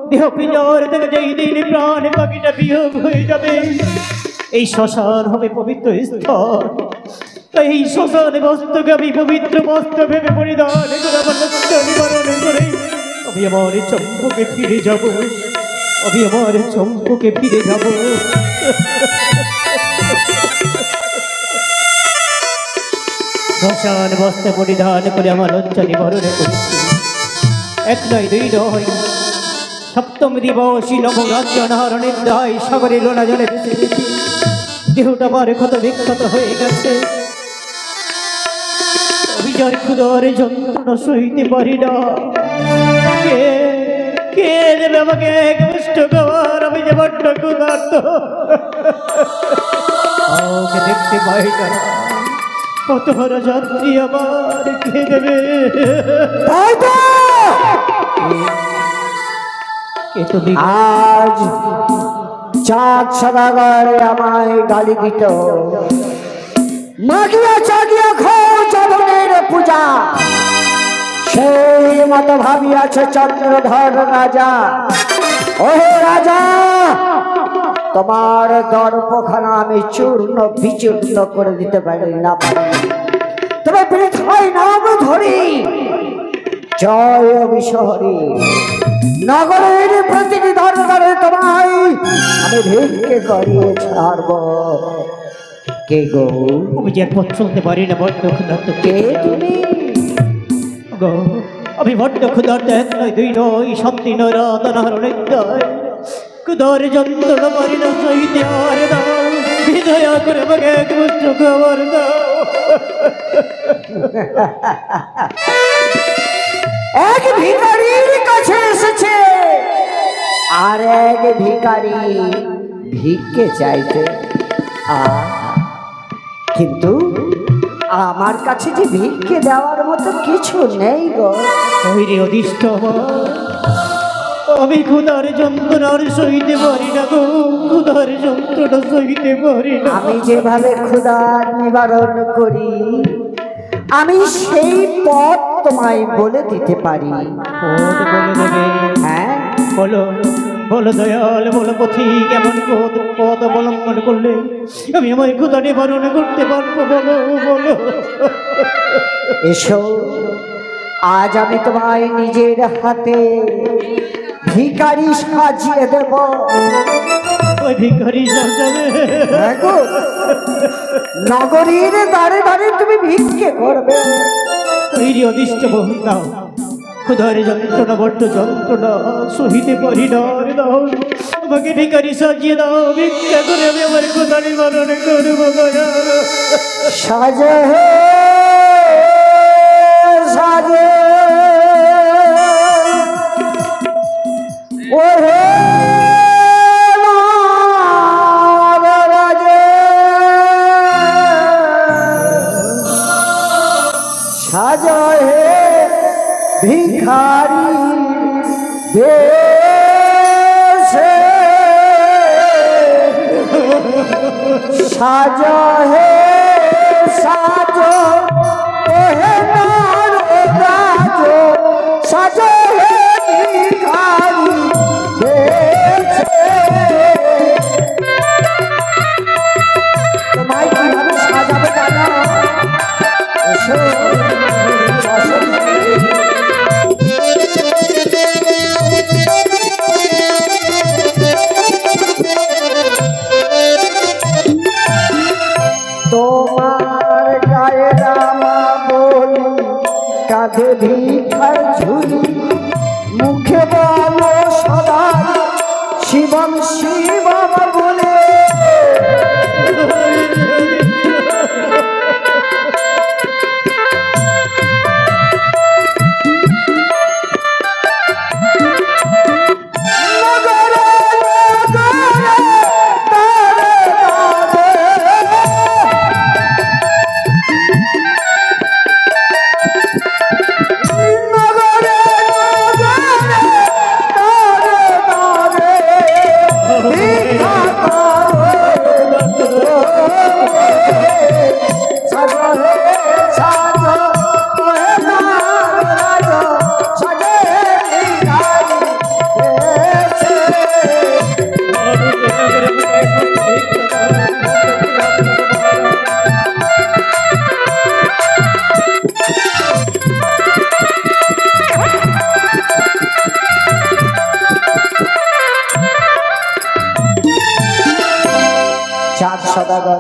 দেহ পিঞ্জর থেকে যেই দিন প্রাণ পাখিটা বিয়োগ হয়ে যাবে, এই শ্মশান হবে পবিত্র স্থল। এই শ্মশানে বস্ত্রকে আমি পবিত্র বস্ত্র ভেবে পরিধান করে আমার লক্ষ্য নিবারণ করে আমি আমার চম্পকে ফিরে যাব, আমি আমার চম্পকে ফিরে যাব। শ্মশান বস্ত্র পরিধান করে আমার লজ্জা নিবারণ করেছি। এক নয় দুই নয়, সপ্তম দিবসী নবরাজ্য নারণের দায় সাগরে লোনা জলে ভেসে গেছি। দেহটা আমার ক্ষত বিক্ষত হয়ে গেছে, অভিযান ক্ষুধার যন্ত্রণা সইতে পারি না। কে দেবে আমাকে কষ্ট খাবার? আমি যে বড্ড ক্ষুধার্ত, আমাকে দেখতে পাই না। কত বড় যাত্রী আমার, কে দেবে? আজ চাঁদ সদাগরে আমায় গালি দিত, মাগিয়া চাগিয়া খাও চরণের পূজা। সেই মতো ভাবিয়াছে চন্দ্রধর রাজা। ও রাজা, তোমার দর্পখানা আমি চূর্ণ বিচূর্ণ করে দিতে পারি না, তবে বৃথায় নাম ধরি জয় বিশহরী। নগরের প্রতিটি দরবারে তোমায় আমি ভিক্ষে করিয়ে ছাড়ব। কে গো? আমি যে পথ চলতে পারি না, বড্ড ক্ষুধার্ত। কে তুমি? গো আমি বড্ড ক্ষুধার্ত, এক নয় দুই নয়, সব দিন রাত নারণের দায় ক্ষুধার যন্ত্রণা পারি না সইতে। আর দাও বিদয়া করে আমাকে এক মুষ্ঠ খাবার দাও। এক ভিখারির কাছে এসেছে, আর এক ভিখারি ভিক্ষে চাইতে। কিন্তু আমার কাছে যে ভিক্ষে দেওয়ার মতো কিছু নেই গো। ওইরে অদিষ্ট, আমি ক্ষুধার যন্ত্রণার সইতে পারি না গো, ক্ষুধার যন্ত্রণা সইতে পারি না। আমি যেভাবে ক্ষুধার নিবারণ করি, আমি সেই পথ তোমায় বলে দিতে পারি। পথ বলে দেবে? হ্যাঁ বলো বলো দয়াল, বলো পথি, কেমন পথ অবলম্বন করলে আমি আমার ক্ষুধা নিবারণ করতে পারবো? বলো বলো। এসো, আজ আমি তোমায় নিজের হাতে ভিখারি সাজিয়ে দেব। ওই ভিখারি সাজাবে? নগরীর দ্বারে দ্বারে তুমি ভিক্ষে করবে। ওইরে অদিষ্ট বহু, দাও ক্ষুধার যন্ত্রণা, বড্ড যন্ত্রণা সহিতে পারি না। দাও আমাকে ভিখারি সাজিয়ে দাও, ভিক্ষা করে আমি আমার ক্ষুধা নিবারণ করবো। সাজে হে সাজে, ও হে সাজো হে ভিখারি দেশে, সাজো হে সাজো, ও হে নারো সাজো হে ভিখারি দেশে। তোমায় কিভাবে সাজাবে জানো? এসো তোমার গায়ে রামা বলি, কাঁধে ভিখার ঝুলি, মুখে বলো সদা শিবম শিবম বলে। সদাগর।